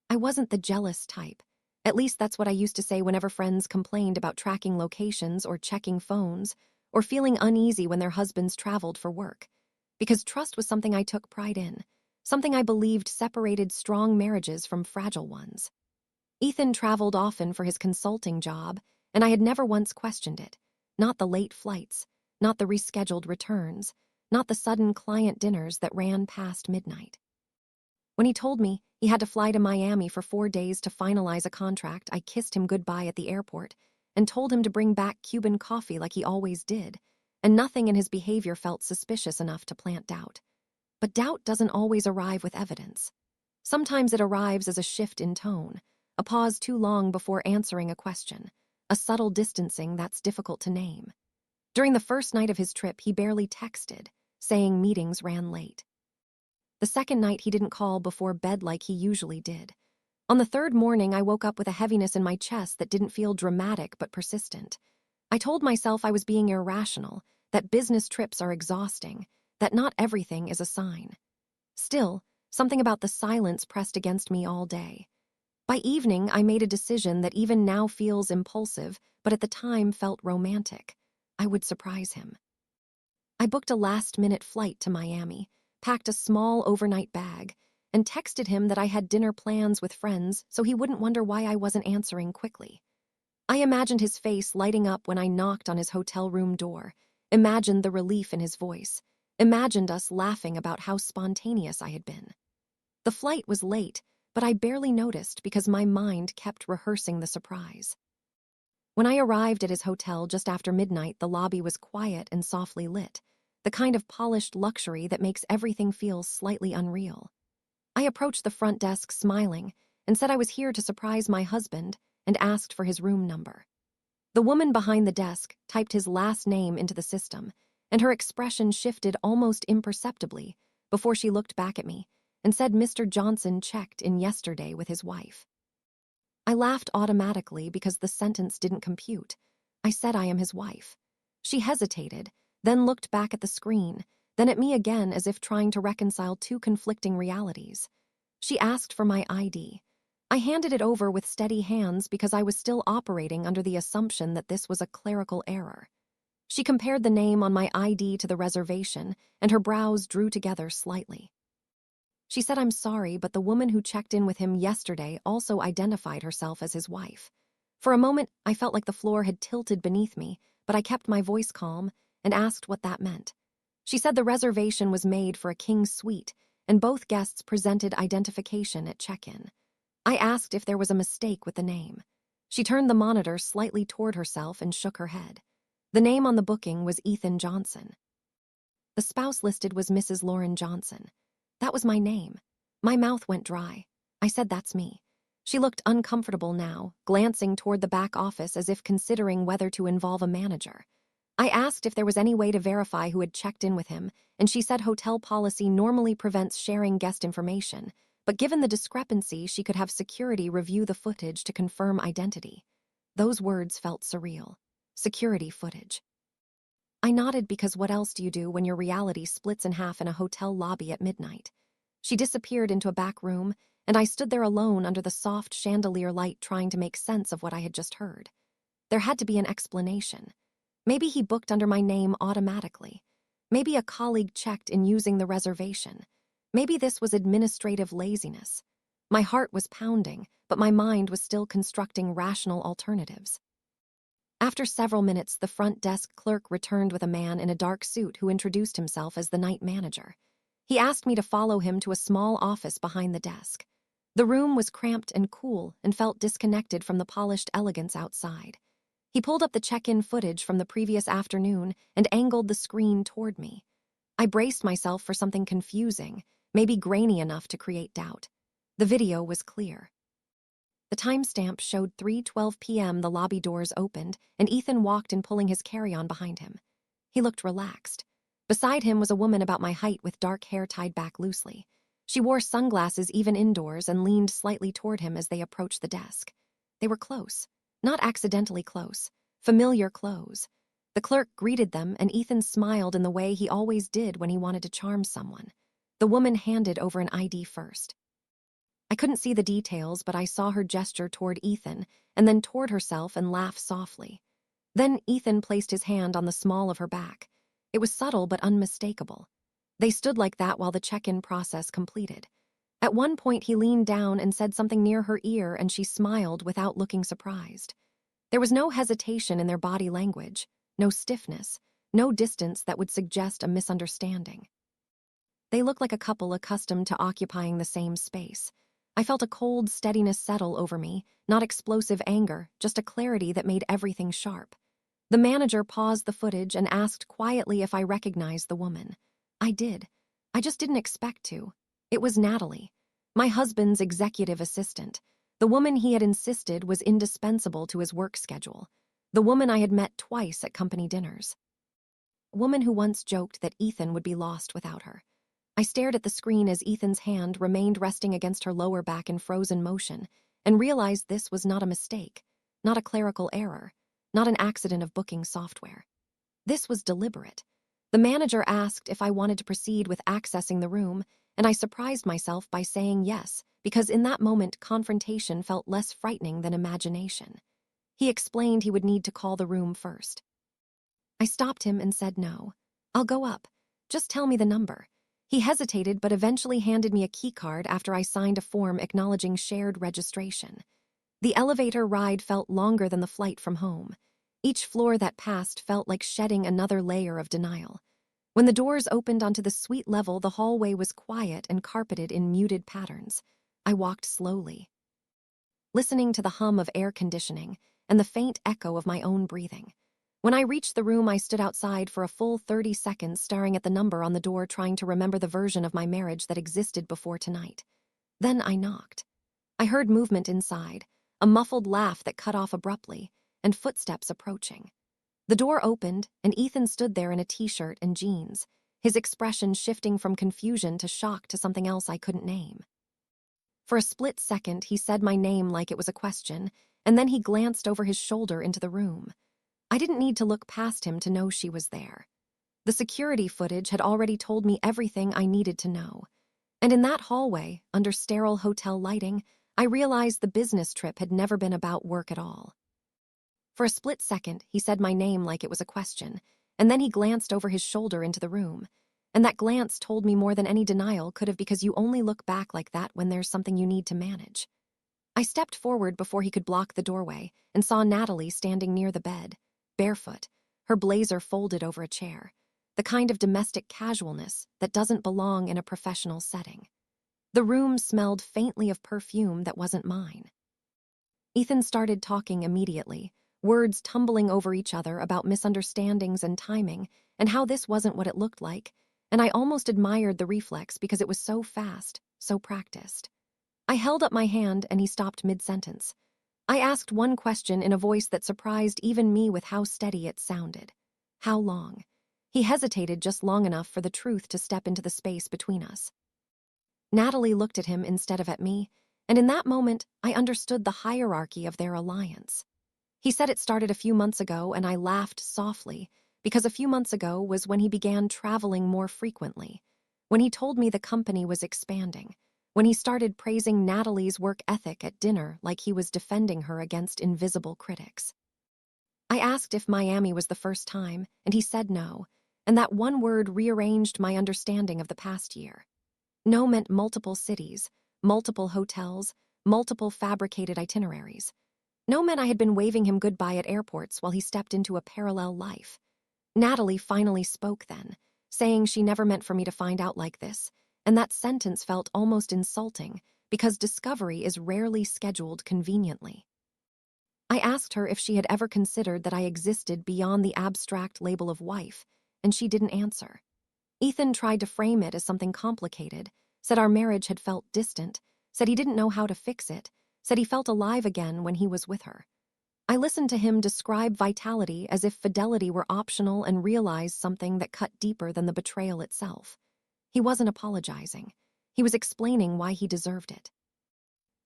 I wasn't the jealous type. At least that's what I used to say whenever friends complained about tracking locations or checking phones, or feeling uneasy when their husbands traveled for work. Because trust was something I took pride in, something I believed separated strong marriages from fragile ones. Ethan traveled often for his consulting job, and I had never once questioned it. Not the late flights, not the rescheduled returns, not the sudden client dinners that ran past midnight. When he told me he had to fly to Miami for 4 days to finalize a contract, I kissed him goodbye at the airport and told him to bring back Cuban coffee like he always did, and nothing in his behavior felt suspicious enough to plant doubt. But doubt doesn't always arrive with evidence. Sometimes it arrives as a shift in tone, a pause too long before answering a question, a subtle distancing that's difficult to name. During the first night of his trip, he barely texted, saying meetings ran late. The second night, he didn't call before bed like he usually did. On the third morning, I woke up with a heaviness in my chest that didn't feel dramatic but persistent. I told myself I was being irrational, that business trips are exhausting, that not everything is a sign. Still, something about the silence pressed against me all day. By evening, I made a decision that even now feels impulsive, but at the time felt romantic. I would surprise him. I booked a last-minute flight to Miami, packed a small overnight bag, and texted him that I had dinner plans with friends so he wouldn't wonder why I wasn't answering quickly. I imagined his face lighting up when I knocked on his hotel room door, imagined the relief in his voice, imagined us laughing about how spontaneous I had been. The flight was late, but I barely noticed because my mind kept rehearsing the surprise. When I arrived at his hotel just after midnight, the lobby was quiet and softly lit, the kind of polished luxury that makes everything feel slightly unreal. I approached the front desk smiling and said I was here to surprise my husband and asked for his room number. The woman behind the desk typed his last name into the system, and her expression shifted almost imperceptibly before she looked back at me and said Mr. Johnson checked in yesterday with his wife. I laughed automatically because the sentence didn't compute. I said I am his wife. She hesitated, then looked back at the screen, then at me again as if trying to reconcile two conflicting realities. She asked for my ID. I handed it over with steady hands because I was still operating under the assumption that this was a clerical error. She compared the name on my ID to the reservation, and her brows drew together slightly. She said I'm sorry, but the woman who checked in with him yesterday also identified herself as his wife. For a moment, I felt like the floor had tilted beneath me, but I kept my voice calm and asked what that meant. She said the reservation was made for a king's suite, and both guests presented identification at check-in. I asked if there was a mistake with the name. She turned the monitor slightly toward herself and shook her head. The name on the booking was Ethan Johnson. The spouse listed was Mrs. Lauren Johnson. That was my name. My mouth went dry. I said that's me. She looked uncomfortable now, glancing toward the back office as if considering whether to involve a manager. I asked if there was any way to verify who had checked in with him, and she said hotel policy normally prevents sharing guest information, but given the discrepancy, she could have security review the footage to confirm identity. Those words felt surreal. Security footage. I nodded because what else do you do when your reality splits in half in a hotel lobby at midnight? She disappeared into a back room, and I stood there alone under the soft chandelier light trying to make sense of what I had just heard. There had to be an explanation. Maybe he booked under my name automatically. Maybe a colleague checked in using the reservation. Maybe this was administrative laziness. My heart was pounding, but my mind was still constructing rational alternatives. After several minutes, the front desk clerk returned with a man in a dark suit who introduced himself as the night manager. He asked me to follow him to a small office behind the desk. The room was cramped and cool and felt disconnected from the polished elegance outside. He pulled up the check-in footage from the previous afternoon and angled the screen toward me. I braced myself for something confusing, maybe grainy enough to create doubt. The video was clear. The timestamp showed 3:12 p.m. The lobby doors opened, and Ethan walked in pulling his carry-on behind him. He looked relaxed. Beside him was a woman about my height with dark hair tied back loosely. She wore sunglasses even indoors and leaned slightly toward him as they approached the desk. They were close. Not accidentally close. Familiar close. The clerk greeted them, and Ethan smiled in the way he always did when he wanted to charm someone. The woman handed over an ID first. I couldn't see the details, but I saw her gesture toward Ethan and then toward herself and laugh softly. Then Ethan placed his hand on the small of her back. It was subtle but unmistakable. They stood like that while the check-in process completed. At one point, he leaned down and said something near her ear, and she smiled without looking surprised. There was no hesitation in their body language, no stiffness, no distance that would suggest a misunderstanding. They looked like a couple accustomed to occupying the same space. I felt a cold steadiness settle over me, not explosive anger, just a clarity that made everything sharp. The manager paused the footage and asked quietly if I recognized the woman. I did. I just didn't expect to. It was Natalie, my husband's executive assistant. The woman he had insisted was indispensable to his work schedule. The woman I had met twice at company dinners. A woman who once joked that Ethan would be lost without her. I stared at the screen as Ethan's hand remained resting against her lower back in frozen motion and realized this was not a mistake, not a clerical error, not an accident of booking software. This was deliberate. The manager asked if I wanted to proceed with accessing the room, and I surprised myself by saying yes, because in that moment confrontation felt less frightening than imagination. He explained he would need to call the room first. I stopped him and said no. I'll go up. Just tell me the number. He hesitated but eventually handed me a keycard after I signed a form acknowledging shared registration. The elevator ride felt longer than the flight from home. Each floor that passed felt like shedding another layer of denial. When the doors opened onto the suite level, the hallway was quiet and carpeted in muted patterns. I walked slowly, listening to the hum of air conditioning and the faint echo of my own breathing. When I reached the room, I stood outside for a full 30 seconds staring at the number on the door, trying to remember the version of my marriage that existed before tonight. Then I knocked. I heard movement inside, a muffled laugh that cut off abruptly, and footsteps approaching. The door opened, and Ethan stood there in a t-shirt and jeans, his expression shifting from confusion to shock to something else I couldn't name. For a split second, he said my name like it was a question, and then he glanced over his shoulder into the room. I didn't need to look past him to know she was there. The security footage had already told me everything I needed to know. And in that hallway, under sterile hotel lighting, I realized the business trip had never been about work at all. For a split second, he said my name like it was a question, and then he glanced over his shoulder into the room. And that glance told me more than any denial could have, because you only look back like that when there's something you need to manage. I stepped forward before he could block the doorway and saw Natalie standing near the bed, barefoot, her blazer folded over a chair, the kind of domestic casualness that doesn't belong in a professional setting. The room smelled faintly of perfume that wasn't mine. Ethan started talking immediately, words tumbling over each other about misunderstandings and timing and how this wasn't what it looked like, and I almost admired the reflex because it was so fast, so practiced. I held up my hand and he stopped mid-sentence. I asked one question in a voice that surprised even me with how steady it sounded. How long? He hesitated just long enough for the truth to step into the space between us. Natalie looked at him instead of at me, and in that moment, I understood the hierarchy of their alliance. He said it started a few months ago, and I laughed softly, because a few months ago was when he began traveling more frequently, when he told me the company was expanding, when he started praising Natalie's work ethic at dinner like he was defending her against invisible critics. I asked if Miami was the first time, and he said no, and that one word rearranged my understanding of the past year. No meant multiple cities, multiple hotels, multiple fabricated itineraries. No meant I had been waving him goodbye at airports while he stepped into a parallel life. Natalie finally spoke then, saying she never meant for me to find out like this, and that sentence felt almost insulting because discovery is rarely scheduled conveniently. I asked her if she had ever considered that I existed beyond the abstract label of wife, and she didn't answer. Ethan tried to frame it as something complicated, said our marriage had felt distant, said he didn't know how to fix it, said he felt alive again when he was with her. I listened to him describe vitality as if fidelity were optional and realized something that cut deeper than the betrayal itself. He wasn't apologizing. He was explaining why he deserved it.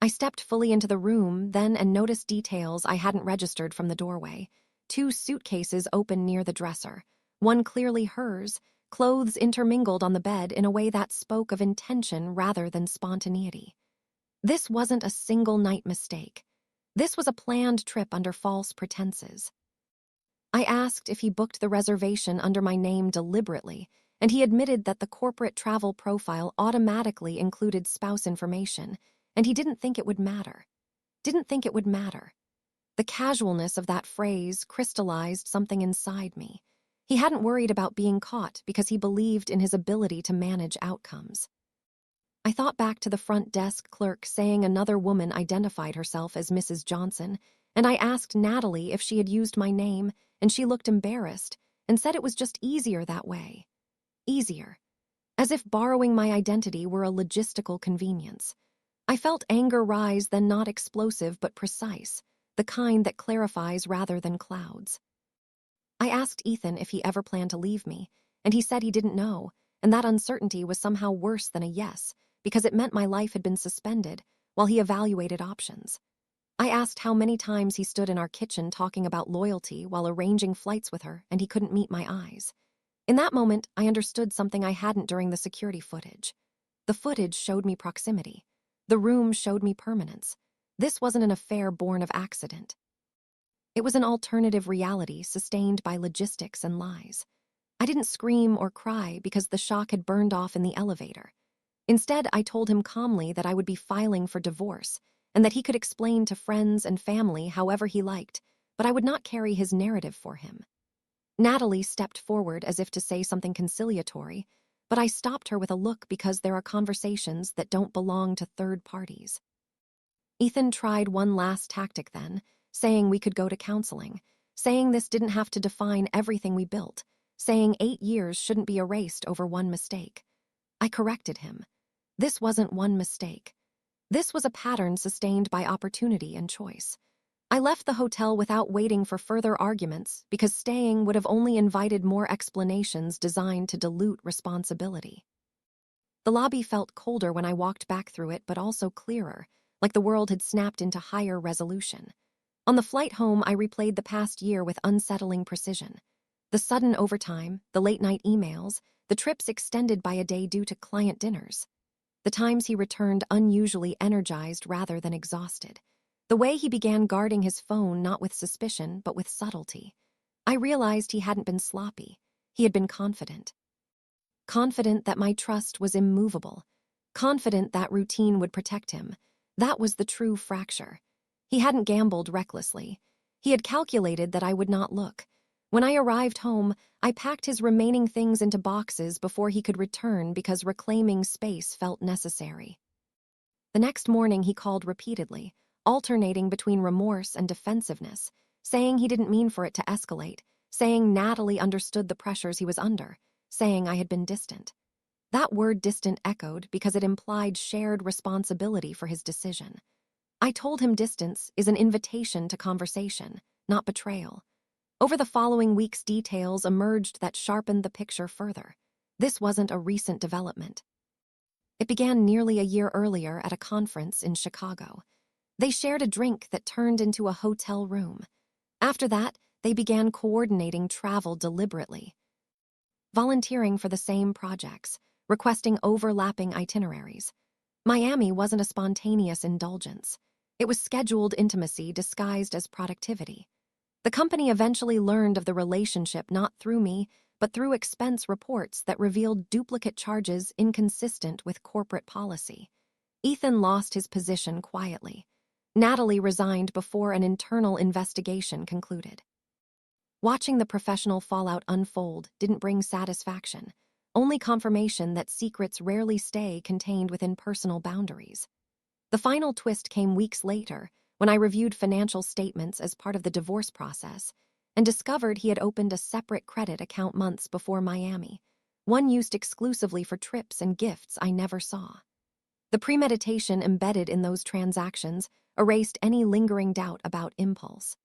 I stepped fully into the room then and noticed details I hadn't registered from the doorway. 2 suitcases open near the dresser, one clearly hers, clothes intermingled on the bed in a way that spoke of intention rather than spontaneity. This wasn't a single night mistake. This was a planned trip under false pretenses. I asked if he booked the reservation under my name deliberately, and he admitted that the corporate travel profile automatically included spouse information, and he didn't think it would matter. Didn't think it would matter. The casualness of that phrase crystallized something inside me. He hadn't worried about being caught because he believed in his ability to manage outcomes. I thought back to the front desk clerk saying another woman identified herself as Mrs. Johnson, and I asked Natalie if she had used my name, and she looked embarrassed and said it was just easier that way. Easier. As if borrowing my identity were a logistical convenience. I felt anger rise, then not explosive but precise, the kind that clarifies rather than clouds. I asked Ethan if he ever planned to leave me, and he said he didn't know, and that uncertainty was somehow worse than a yes, because it meant my life had been suspended while he evaluated options. I asked how many times he stood in our kitchen talking about loyalty while arranging flights with her, and he couldn't meet my eyes. In that moment, I understood something I hadn't during the security footage. The footage showed me proximity. The room showed me permanence. This wasn't an affair born of accident. It was an alternative reality sustained by logistics and lies. I didn't scream or cry because the shock had burned off in the elevator. Instead, I told him calmly that I would be filing for divorce and that he could explain to friends and family however he liked, but I would not carry his narrative for him. Natalie stepped forward as if to say something conciliatory, but I stopped her with a look because there are conversations that don't belong to third parties. Ethan tried one last tactic then, saying we could go to counseling, saying this didn't have to define everything we built, saying 8 years shouldn't be erased over one mistake. I corrected him. This wasn't one mistake. This was a pattern sustained by opportunity and choice. I left the hotel without waiting for further arguments because staying would have only invited more explanations designed to dilute responsibility. The lobby felt colder when I walked back through it, but also clearer, like the world had snapped into higher resolution. On the flight home, I replayed the past year with unsettling precision. The sudden overtime, the late-night emails, the trips extended by a day due to client dinners. The times he returned unusually energized rather than exhausted. The way he began guarding his phone not with suspicion but with subtlety. I realized he hadn't been sloppy. He had been confident. Confident that my trust was immovable. Confident that routine would protect him. That was the true fracture. He hadn't gambled recklessly. He had calculated that I would not look. When I arrived home, I packed his remaining things into boxes before he could return because reclaiming space felt necessary. The next morning he called repeatedly, alternating between remorse and defensiveness, saying he didn't mean for it to escalate, saying Natalie understood the pressures he was under, saying I had been distant. That word distant echoed because it implied shared responsibility for his decision. I told him distance is an invitation to conversation, not betrayal. Over the following weeks, details emerged that sharpened the picture further. This wasn't a recent development. It began nearly a year earlier at a conference in Chicago. They shared a drink that turned into a hotel room. After that, they began coordinating travel deliberately, volunteering for the same projects, requesting overlapping itineraries. Miami wasn't a spontaneous indulgence. It was scheduled intimacy disguised as productivity. The company eventually learned of the relationship not through me, but through expense reports that revealed duplicate charges inconsistent with corporate policy. Ethan lost his position quietly. Natalie resigned before an internal investigation concluded. Watching the professional fallout unfold didn't bring satisfaction, only confirmation that secrets rarely stay contained within personal boundaries. The final twist came weeks later, when I reviewed financial statements as part of the divorce process and discovered he had opened a separate credit account months before Miami, one used exclusively for trips and gifts I never saw. The premeditation embedded in those transactions erased any lingering doubt about impulse.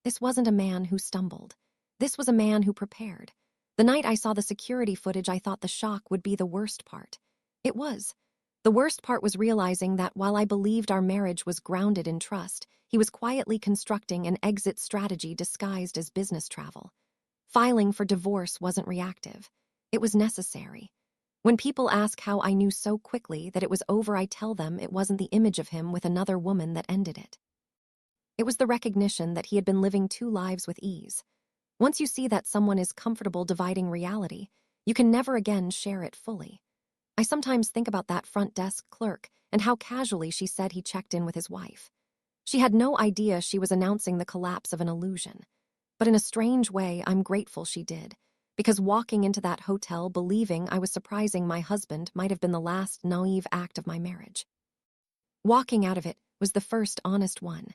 This wasn't a man who stumbled. This was a man who prepared. The night I saw the security footage, I thought the shock would be the worst part. It was. The worst part was realizing that while I believed our marriage was grounded in trust, he was quietly constructing an exit strategy disguised as business travel. Filing for divorce wasn't reactive. It was necessary. When people ask how I knew so quickly that it was over, I tell them it wasn't the image of him with another woman that ended it. It was the recognition that he had been living two lives with ease. Once you see that someone is comfortable dividing reality, you can never again share it fully. I sometimes think about that front desk clerk and how casually she said he checked in with his wife. She had no idea she was announcing the collapse of an illusion. But in a strange way, I'm grateful she did, because walking into that hotel believing I was surprising my husband might have been the last naive act of my marriage. Walking out of it was the first honest one.